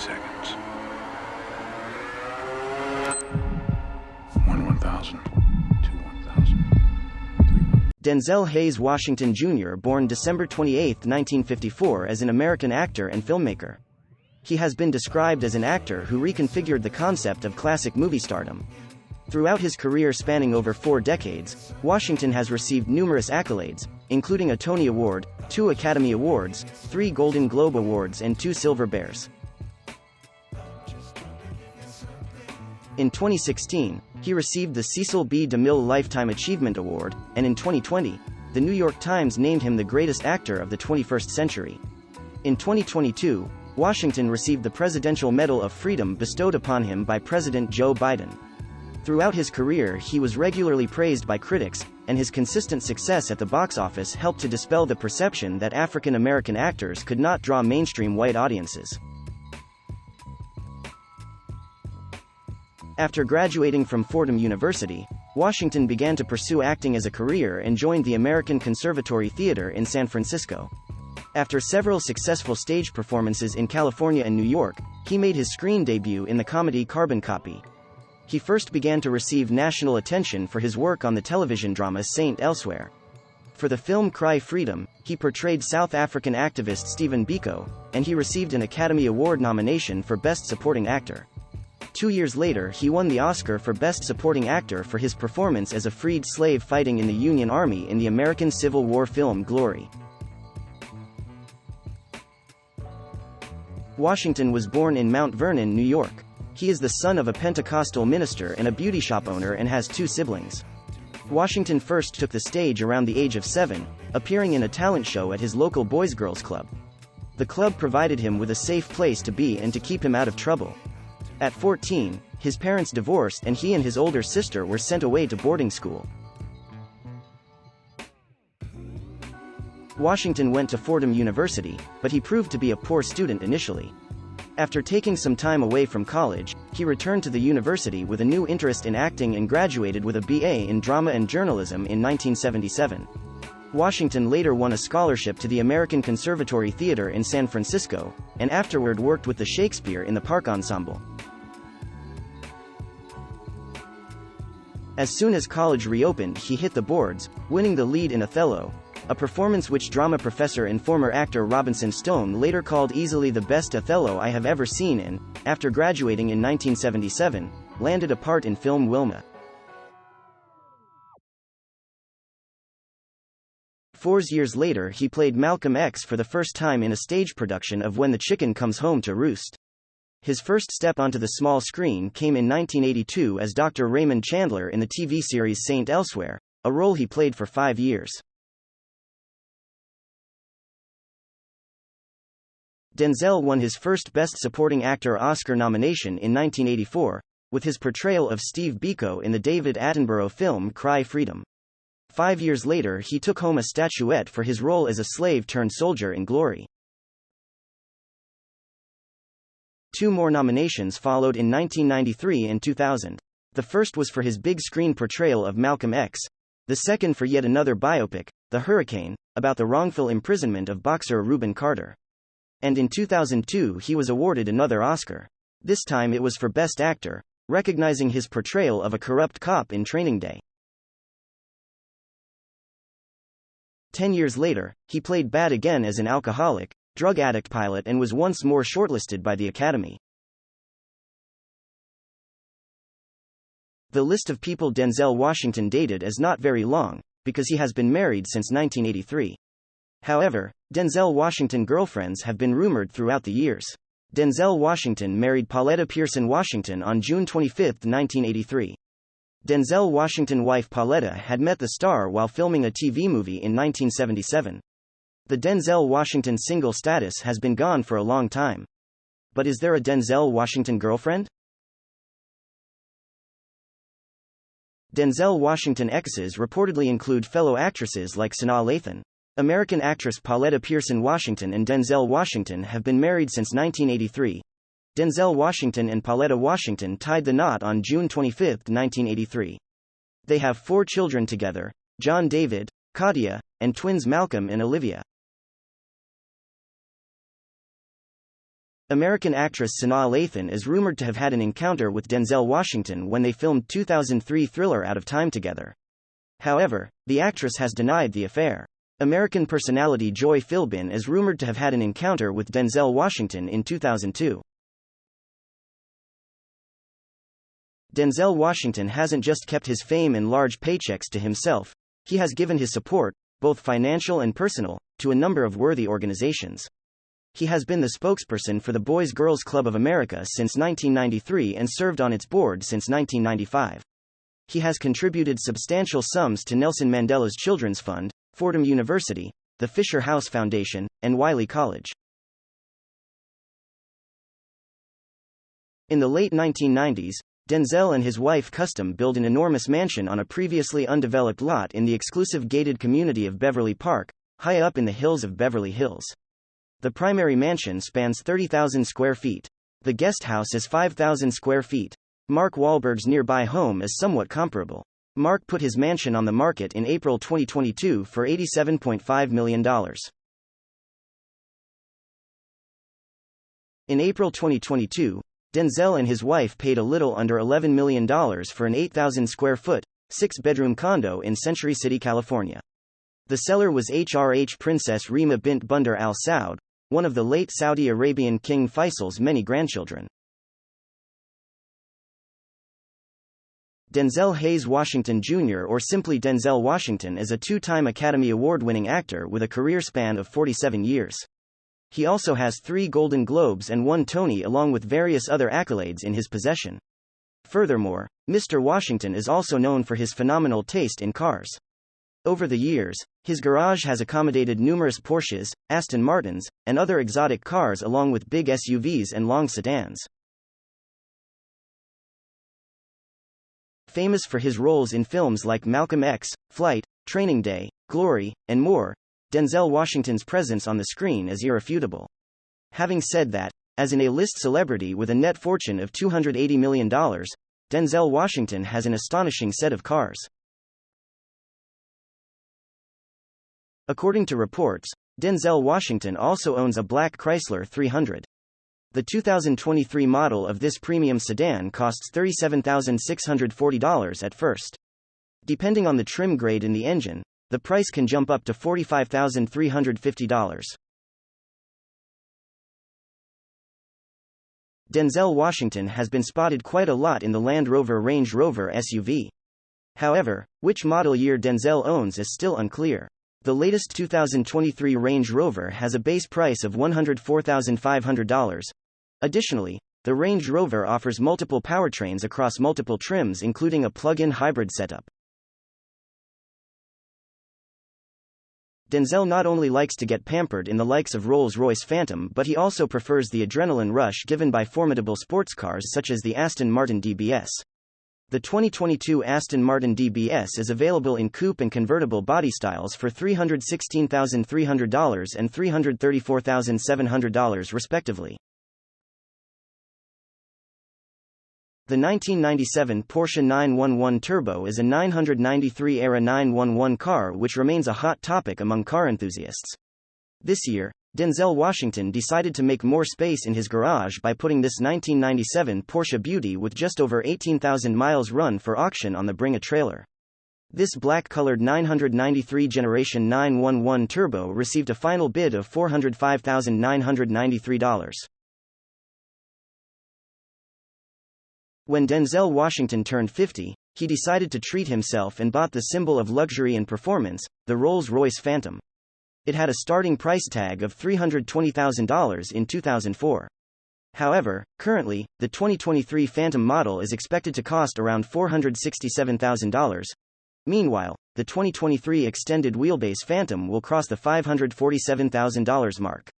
seconds. 1,000. 1,000. Denzel Hayes Washington Jr. born December 28, 1954 as an American actor and filmmaker. He has been described as an actor who reconfigured the concept of classic movie stardom. Throughout his career spanning over 4 decades, Washington has received numerous accolades, including a Tony Award, 2 Academy Awards, 3 Golden Globe Awards and 2 Silver Bears. In 2016, he received the Cecil B. DeMille Lifetime Achievement Award, and in 2020, the New York Times named him the greatest actor of the 21st century. In 2022, Washington received the Presidential Medal of Freedom bestowed upon him by President Joe Biden. Throughout his career he was regularly praised by critics, and his consistent success at the box office helped to dispel the perception that African American actors could not draw mainstream white audiences. After graduating from Fordham University, Washington began to pursue acting as a career and joined the American Conservatory Theater in San Francisco. After several successful stage performances in California and New York, he made his screen debut in the comedy Carbon Copy. He first began to receive national attention for his work on the television drama Saint Elsewhere. For the film Cry Freedom, he portrayed South African activist Stephen Biko, and he received an Academy Award nomination for Best Supporting Actor. 2 years later he won the Oscar for Best Supporting Actor for his performance as a freed slave fighting in the Union Army in the American Civil War film Glory. Washington was born in Mount Vernon, New York. He is the son of a Pentecostal minister and a beauty shop owner and has 2 siblings. Washington first took the stage around the age of 7, appearing in a talent show at his local boys-girls club. The club provided him with a safe place to be and to keep him out of trouble. At 14, his parents divorced and he and his older sister were sent away to boarding school. Washington went to Fordham University, but he proved to be a poor student initially. After taking some time away from college, he returned to the university with a new interest in acting and graduated with a BA in drama and journalism in 1977. Washington later won a scholarship to the American Conservatory Theater in San Francisco, and afterward worked with the Shakespeare in the Park Ensemble. As soon as college reopened he hit the boards, winning the lead in Othello, a performance which drama professor and former actor Robinson Stone later called easily the best Othello I have ever seen and, after graduating in 1977, landed a part in film Wilma. 4 years later he played Malcolm X for the first time in a stage production of When the Chicken Comes Home to Roost. His first step onto the small screen came in 1982 as Dr. Raymond Chandler in the TV series Saint Elsewhere, a role he played for 5 years. Denzel won his first Best Supporting Actor Oscar nomination in 1984, with his portrayal of Steve Biko in the David Attenborough film Cry Freedom. 5 years later he took home a statuette for his role as a slave-turned-soldier in Glory. 2 more nominations followed in 1993 and 2000. The first was for his big-screen portrayal of Malcolm X, the second for yet another biopic, The Hurricane, about the wrongful imprisonment of boxer Reuben Carter. And in 2002 he was awarded another Oscar. This time it was for Best Actor, recognizing his portrayal of a corrupt cop in Training Day. 10 years later, he played Bad again as an alcoholic, drug addict pilot and was once more shortlisted by the Academy. The list of people Denzel Washington dated is not very long, because he has been married since 1983. However, Denzel Washington girlfriends have been rumored throughout the years. Denzel Washington married Pauletta Pearson Washington on June 25, 1983. Denzel Washington's wife Pauletta had met the star while filming a TV movie in 1977. The Denzel Washington single status has been gone for a long time. But is there a Denzel Washington girlfriend? Denzel Washington exes reportedly include fellow actresses like Sanaa Lathan. American actress Pauletta Pearson Washington and Denzel Washington have been married since 1983. Denzel Washington and Pauletta Washington tied the knot on June 25, 1983. They have 4 children together, John David, Katia, and twins Malcolm and Olivia. American actress Sanaa Lathan is rumored to have had an encounter with Denzel Washington when they filmed 2003 thriller Out of Time together. However, the actress has denied the affair. American personality Joy Philbin is rumored to have had an encounter with Denzel Washington in 2002. Denzel Washington hasn't just kept his fame and large paychecks to himself, he has given his support, both financial and personal, to a number of worthy organizations. He has been the spokesperson for the Boys Girls Club of America since 1993 and served on its board since 1995. He has contributed substantial sums to Nelson Mandela's Children's Fund, Fordham University, the Fisher House Foundation, and Wiley College. In the late 1990s, Denzel and his wife custom-built an enormous mansion on a previously undeveloped lot in the exclusive gated community of Beverly Park, high up in the hills of Beverly Hills. The primary mansion spans 30,000 square feet. The guest house is 5,000 square feet. Mark Wahlberg's nearby home is somewhat comparable. Mark put his mansion on the market in April 2022 for $87.5 million. In April 2022, Denzel and his wife paid a little under $11 million for an 8,000 square foot, 6-bedroom condo in Century City, California. The seller was HRH Princess Rima bint Bandar Al Saud, one of the late Saudi Arabian King Faisal's many grandchildren. Denzel Hayes Washington Jr., or simply Denzel Washington, is a two-time Academy Award-winning actor with a career span of 47 years. He also has 3 Golden Globes and 1 Tony along with various other accolades in his possession. Furthermore, Mr. Washington is also known for his phenomenal taste in cars. Over the years, his garage has accommodated numerous Porsches, Aston Martins, and other exotic cars along with big SUVs and long sedans. Famous for his roles in films like Malcolm X, Flight, Training Day, Glory, and more, Denzel Washington's presence on the screen is irrefutable. Having said that, as an A-list celebrity with a net fortune of $280 million, Denzel Washington has an astonishing set of cars. According to reports, Denzel Washington also owns a black Chrysler 300. The 2023 model of this premium sedan costs $37,640 at first. Depending on the trim grade in the engine, the price can jump up to $45,350. Denzel Washington has been spotted quite a lot in the Land Rover Range Rover SUV. However, which model year Denzel owns is still unclear. The latest 2023 Range Rover has a base price of $104,500. Additionally, the Range Rover offers multiple powertrains across multiple trims, including a plug-in hybrid setup. Denzel not only likes to get pampered in the likes of Rolls-Royce Phantom, but he also prefers the adrenaline rush given by formidable sports cars such as the Aston Martin DBS. The 2022 Aston Martin DBS is available in coupe and convertible body styles for $316,300 and $334,700 respectively. The 1997 Porsche 911 Turbo is a 993-era 911 car which remains a hot topic among car enthusiasts. This year, Denzel Washington decided to make more space in his garage by putting this 1997 Porsche Beauty with just over 18,000 miles run for auction on the Bring a Trailer. This black-colored 993 Generation 911 Turbo received a final bid of $405,993. When Denzel Washington turned 50, he decided to treat himself and bought the symbol of luxury and performance, the Rolls-Royce Phantom. It had a starting price tag of $320,000 in 2004. However, currently, the 2023 Phantom model is expected to cost around $467,000. Meanwhile, the 2023 extended wheelbase Phantom will cross the $547,000 mark.